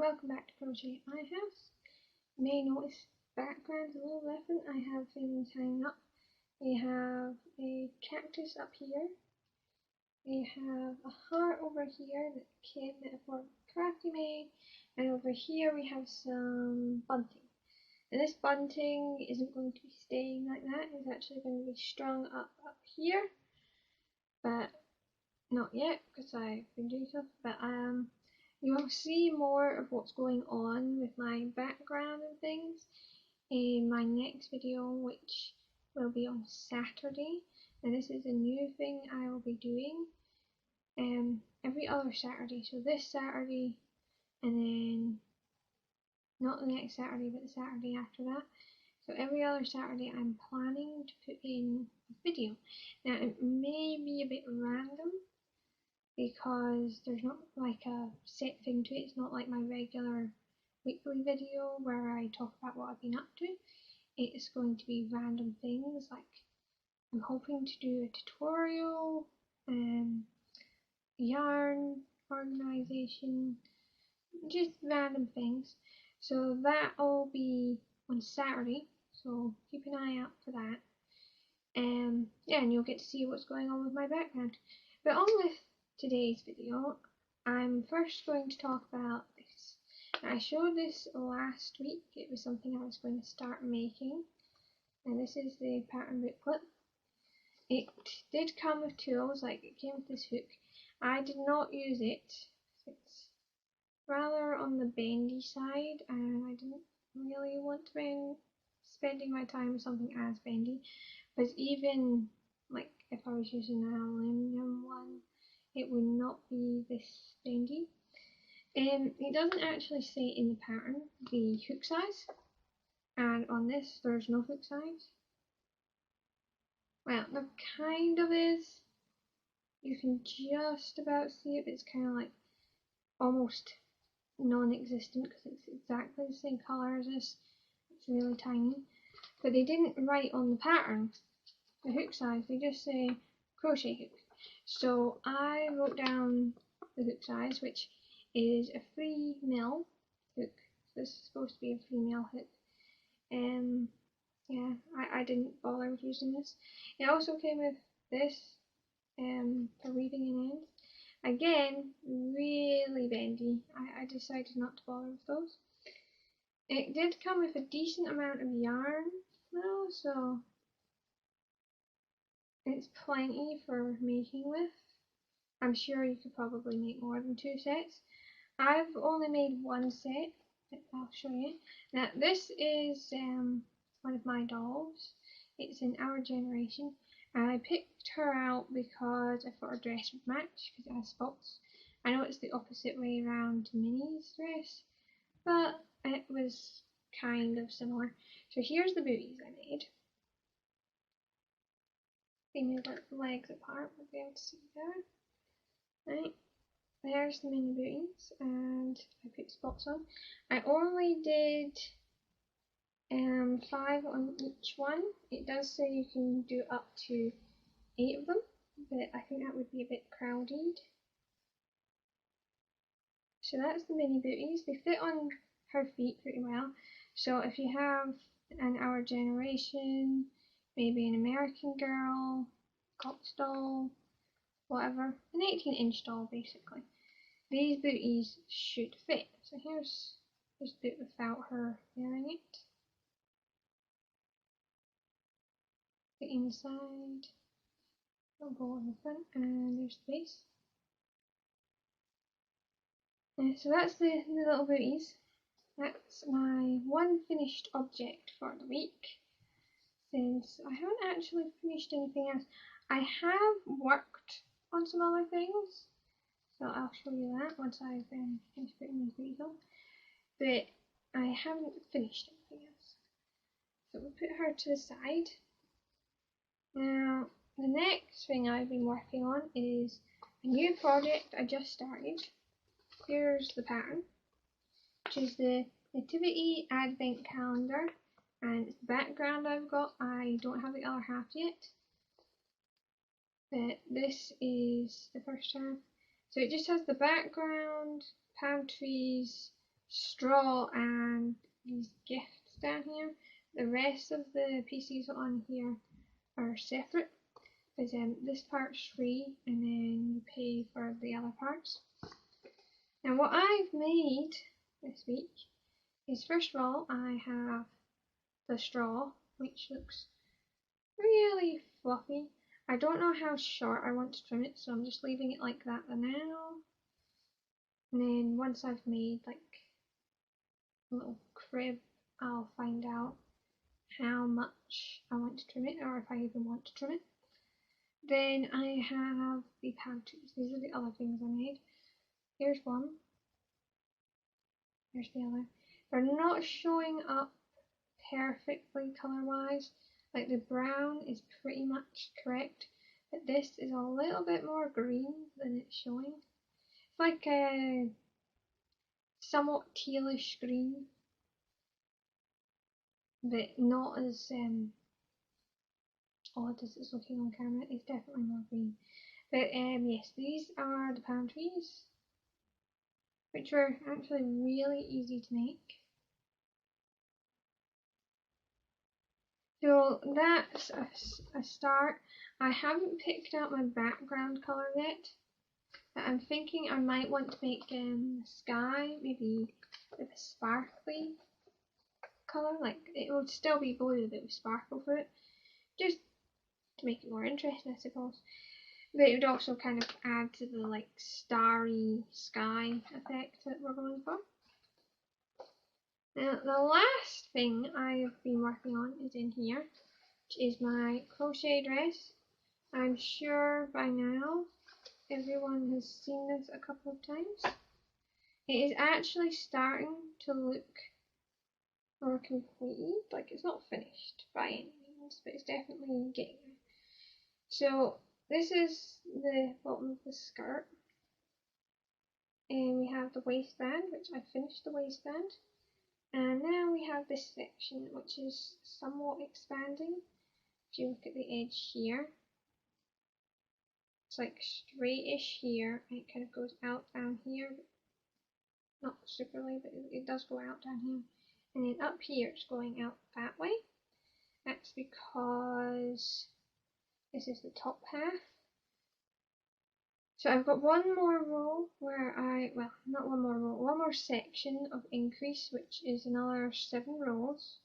welcome back to Crochet at My House. You may notice background's a little different. I have things hanging up. We have a cactus up here. We have a heart over here that Kim for Crafty made, and over here we have some bunting. And this bunting isn't going to be staying like that. It's actually going to be strung up here, but not yet because I've been doing stuff. But you'll see more of what's going on with my background and things in my next video, which will be on Saturday. And this is a new thing I will be doing every other Saturday. So this Saturday, and then not the next Saturday, but the Saturday after that. So every other Saturday I'm planning to put in a video. Now it may be a bit random, because there's not like a set thing to it. It's not like my regular weekly video where I talk about what I've been up to. It's going to be random things, like I'm hoping to do a tutorial, yarn organization, just random things. So that'll be on Saturday, so keep an eye out for that. Yeah, and you'll get to see what's going on with my background. But on with today's video, I'm first going to talk about this. Now, I showed this last week. It was something I was going to start making, and this is the pattern booklet. It did come with tools, like it came with this hook. I did not use it. It's rather on the bendy side, and I didn't really want to be spending my time with something as bendy, because even like if I was using an aluminium one, it would not be this bendy. It doesn't actually say in the pattern the hook size, and on this there's no hook size. Well, there kind of is. You can just about see it, but it's kind of like almost non-existent because it's exactly the same colour as this. It's really tiny. But they didn't write on the pattern the hook size, they just say crochet hook. So I wrote down the hook size, which is a 3mm hook. So this is supposed to be a 3mm hook. Yeah, I didn't bother with using this. It also came with this for weaving in ends. Again, really bendy. I decided not to bother with those. It did come with a decent amount of yarn though, so it's plenty for making with. I'm sure you could probably make more than 2 sets. I've only made 1 set. I'll show you. Now this is one of my dolls. It's in Our Generation, and I picked her out because I thought her dress would match because it has spots. I know it's the opposite way around to Minnie's dress, but it was kind of similar. So here's the booties I made. They made their legs apart, we'll be able to see there. Right, there's the mini booties, and I put spots on. I only did 5 on each one. It does say you can do up to 8 of them, but I think that would be a bit crowded. So that's the mini booties. They fit on her feet pretty well. So if you have an Our Generation, maybe an American Girl, Cox doll, whatever, an 18-inch doll basically, these booties should fit. So here's this boot without her wearing it. The inside will go on the front, and there's the base. So that's the little booties. That's my one finished object for the week, since I haven't actually finished anything else. I have worked on some other things, so I'll show you that once I've finished putting these booties on, but I haven't finished anything else. So we'll put her to the side. Now the next thing I've been working on is a new project I just started. Here's the pattern, which is the Nativity Advent Calendar, and it's the background I've got. I don't have the other half yet, but this is the first half. So it just has the background, palm trees, straw and these gifts down here. The rest of the pieces on here are separate, because this part's free and then you pay for the other parts. Now what I've made this week is, first of all, I have the straw, which looks really fluffy. I don't know how short I want to trim it, so I'm just leaving it like that for now. And then once I've made like a little crib, I'll find out how much I want to trim it, or if I even want to trim it. Then I have the pouches. These are the other things I made. Here's one. Here's the other. They're not showing up perfectly colour-wise. Like the brown is pretty much correct, but this is a little bit more green than it's showing. It's like a somewhat tealish green, but not as odd as it's looking on camera. It's definitely more green. But yes, these are the palm trees, which were actually really easy to make. So that's a start. I haven't picked out my background colour yet, but I'm thinking I might want to make the sky maybe with a sparkly colour. Like, it would still be blue but with sparkle through it, just to make it more interesting, I suppose. But it would also kind of add to the like starry sky effect that we're going for. Now the last thing I've been working on is in here, which is my crochet dress. I'm sure by now everyone has seen this a couple of times. It is actually starting to look more complete. Like, it's not finished by any means, but it's definitely getting there. So this is the bottom of the skirt, and we have the waistband, which I finished the waistband, and now we have this section which is somewhat expanding. If you look at the edge here, it's like straightish here, and it kind of goes out down here, but not superly, but it does go out down here, and then up here it's going out that way. That's because this is the top half. So I've got one more row where not one more row, one more section of increase, which is another 7 rows,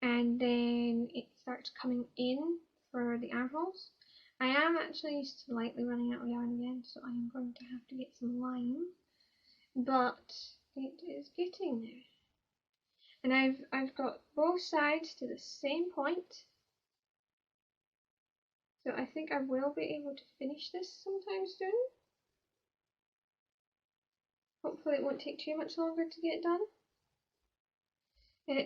and then it starts coming in for the armholes. I am actually slightly running out of yarn again, so I am going to have to get some line, but it is getting there. And I've got both sides to the same point, so I think I will be able to finish this sometime soon. Hopefully it won't take too much longer to get done.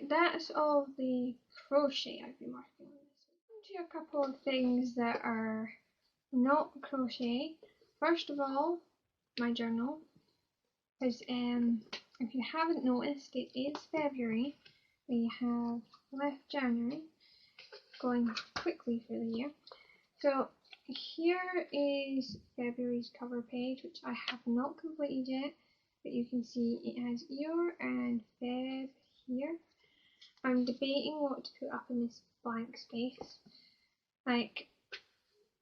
That's all the crochet I've been working on this week. On to a couple of things that are not crochet. First of all, my journal, because if you haven't noticed, it is February. We have left January, going quickly through the year. So here is February's cover page, which I have not completed yet, but you can see it has Eeyore and Feb here. I'm debating what to put up in this blank space. Like,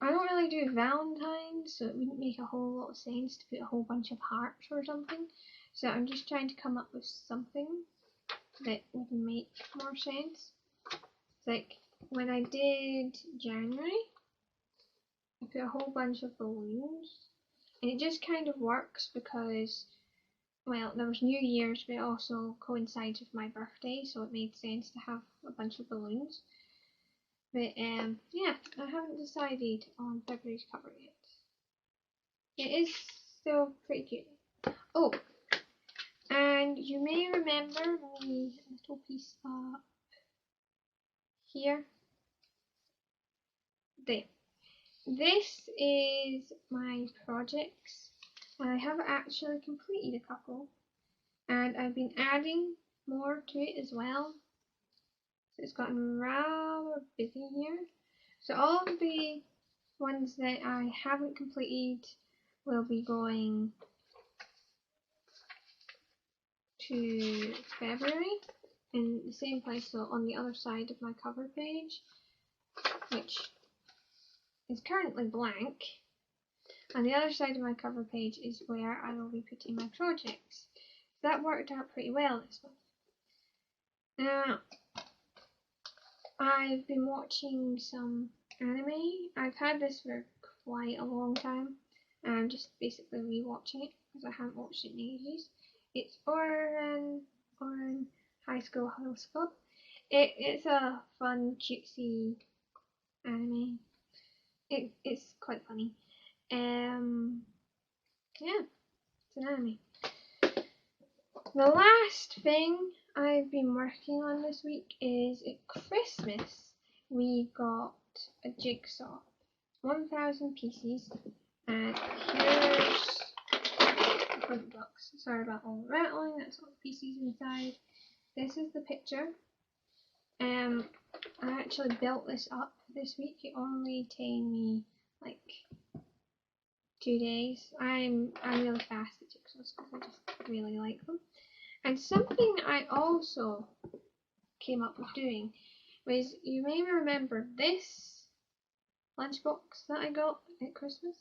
I don't really do Valentine's, so it wouldn't make a whole lot of sense to put a whole bunch of hearts or something. So I'm just trying to come up with something that would make more sense. It's like, when I did January, I put a whole bunch of balloons, and it just kind of works because, well, there was New Year's, but it also coincides with my birthday, so it made sense to have a bunch of balloons. But yeah, I haven't decided on February's cover yet. It is still pretty cute. Oh, and you may remember the little piece up here. There. This is my projects. I have actually completed a couple, and I've been adding more to it as well. So it's gotten rather busy here. So all of the ones that I haven't completed will be going to February in the same place, so on the other side of my cover page, which is currently blank. On the other side of my cover page is where I will be putting my projects. That worked out pretty well this month. Now, I've been watching some anime. I've had this for quite a long time, and I'm just basically rewatching it because I haven't watched it in ages. It's Oran High School Horoscope. It's a fun, cutesy anime. It's quite funny. Yeah, it's an anime. The last thing I've been working on this week is at Christmas we got a jigsaw, 1,000 pieces, and here's the front box. Sorry about all the rattling, that's all the pieces inside. This is the picture. I actually built this up this week. It only taken me like 2 days. I'm really fast at jigsaws because I just really like them. And something I also came up with doing was, you may remember this lunchbox that I got at Christmas.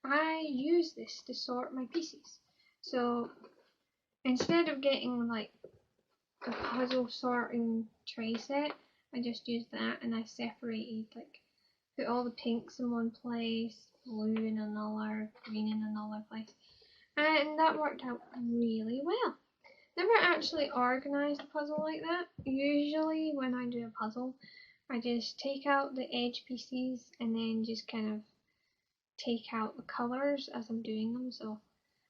I use this to sort my pieces. So instead of getting like a puzzle sorting tray set, I just used that, and I separated, like, put all the pinks in one place, blue in another, green in another place, and that worked out really well. Never actually organised a puzzle like that. Usually when I do a puzzle, I just take out the edge pieces and then just kind of take out the colours as I'm doing them. So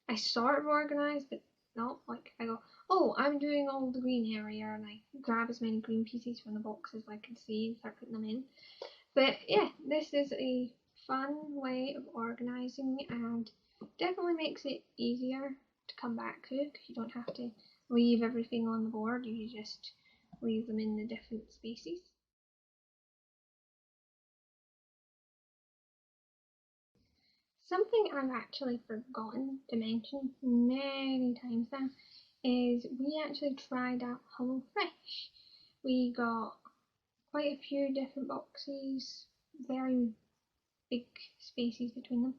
I sort of organise, but not like I go, oh, I'm doing all the green area, and I grab as many green pieces from the box as I can see and start putting them in. But yeah, this is a fun way of organising, and definitely makes it easier to come back to, because you don't have to leave everything on the board, you just leave them in the different spaces. Something I've actually forgotten to mention many times now is we actually tried out HelloFresh. We got quite a few different boxes, very big spaces between them.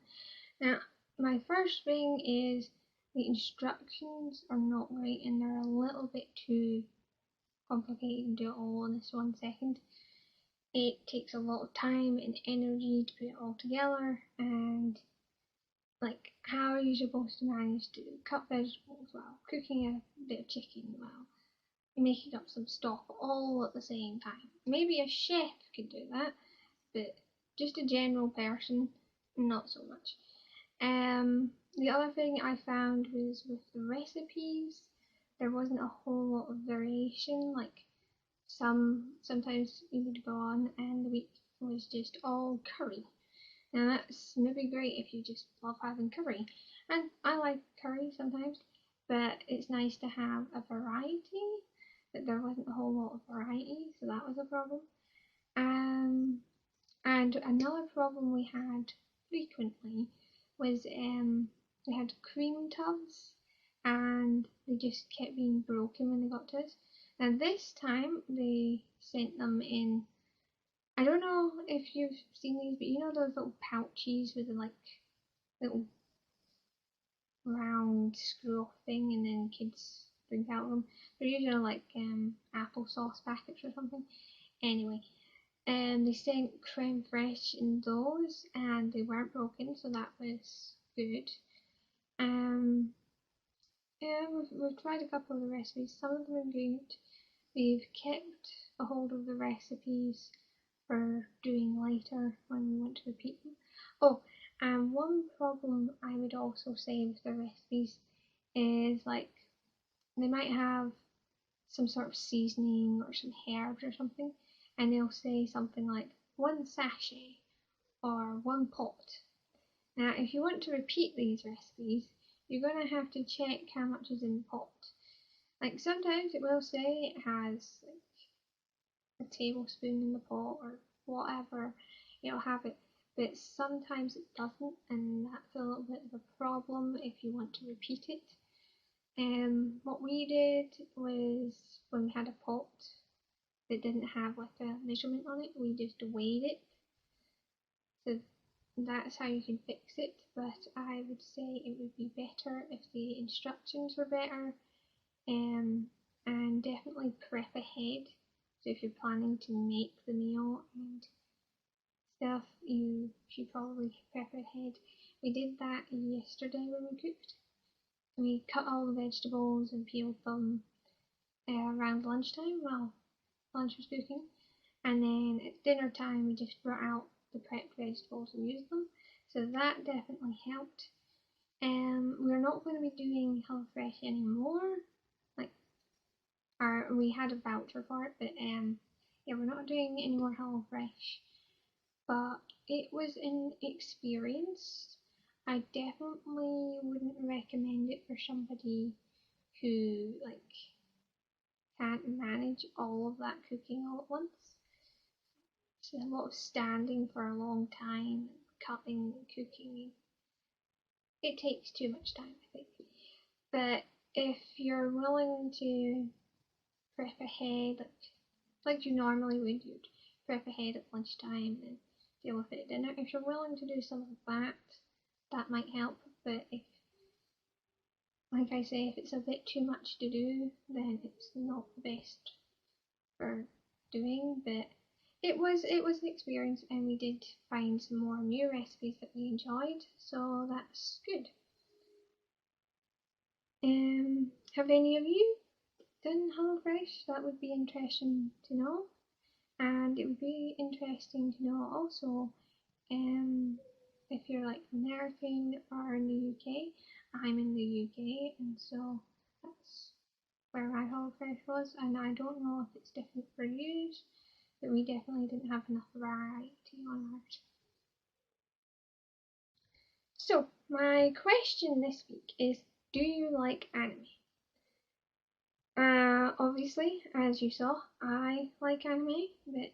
Now, my first thing is the instructions are not great, and they're a little bit too complicated to do it all in this 1 second. It takes a lot of time and energy to put it all together, and like, how are you supposed to manage to cut vegetables while cooking a bit of chicken while making up some stock all at the same time? Maybe a chef could do that, but just a general person, not so much. The other thing I found was with the recipes, there wasn't a whole lot of variation. Like, sometimes you would go on and the week was just all curry. Now that's maybe great if you just love having curry, and I like curry sometimes, but it's nice to have a variety, but there wasn't a whole lot of variety, so that was a problem. And another problem we had frequently was we had cream tubs, and they just kept being broken when they got to us. And this time they sent them in, I don't know if you've seen these, but you know those little pouches with the like little round screw off thing, and then kids drink out of them. They're usually like applesauce packets or something. Anyway, they sent creme fraiche in those, and they weren't broken, so that was good. Yeah, we've tried a couple of the recipes. Some of them are good. We've kept a hold of the recipes for doing later when we want to repeat them. Oh, and one problem I would also say with the recipes is, like, they might have some sort of seasoning or some herbs or something, and they'll say something like 1 sachet or 1 pot. Now, if you want to repeat these recipes, you're going to have to check how much is in the pot. Like, sometimes it will say it has like a tablespoon in the pot or whatever, it'll have it, but sometimes it doesn't, and that's a little bit of a problem if you want to repeat it. What we did was when we had a pot that didn't have like a measurement on it, we just weighed it. So that's how you can fix it, but I would say it would be better if the instructions were better, and definitely prep ahead. So if you're planning to make the meal and stuff, you should probably prep ahead. We did that yesterday when we cooked. We cut all the vegetables and peeled them around lunchtime while lunch was cooking, and then at dinner time we just brought out the prepped vegetables and used them. So that definitely helped. We're not going to be doing HelloFresh anymore. Like, we had a voucher for it, but yeah, we're not doing any more HelloFresh. But it was an experience. I definitely wouldn't recommend it for somebody who like can't manage all of that cooking all at once. It's a lot of standing for a long time, cutting, cooking. It takes too much time, I think. But if you're willing to prep ahead, like you normally would, you'd prep ahead at lunchtime and deal with it at dinner. If you're willing to do some of that, that might help. But if, like I say, if it's a bit too much to do, then it's not the best for doing. But it was an experience, and we did find some more new recipes that we enjoyed, so that's good. Have any of you done HelloFresh? That would be interesting to know. And it would be interesting to know also if you're like American or in the UK. I'm in the UK, and so that's where my HelloFresh was, and I don't know if it's different for you, but we definitely didn't have enough variety on ours. So, my question this week is, do you like anime? Obviously, as you saw, I like anime, but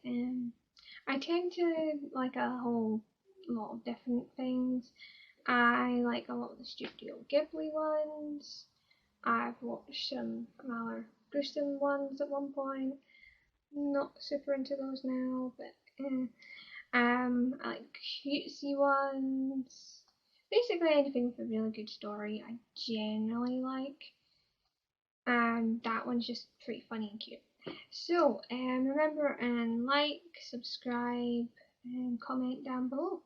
I tend to like a whole lot of different things. I like a lot of the Studio Ghibli ones. I've watched some rather gruesome ones at one point. Not super into those now, but I like cutesy ones. Basically anything with a really good story I generally like. And that one's just pretty funny and cute. So remember and like, subscribe, and comment down below.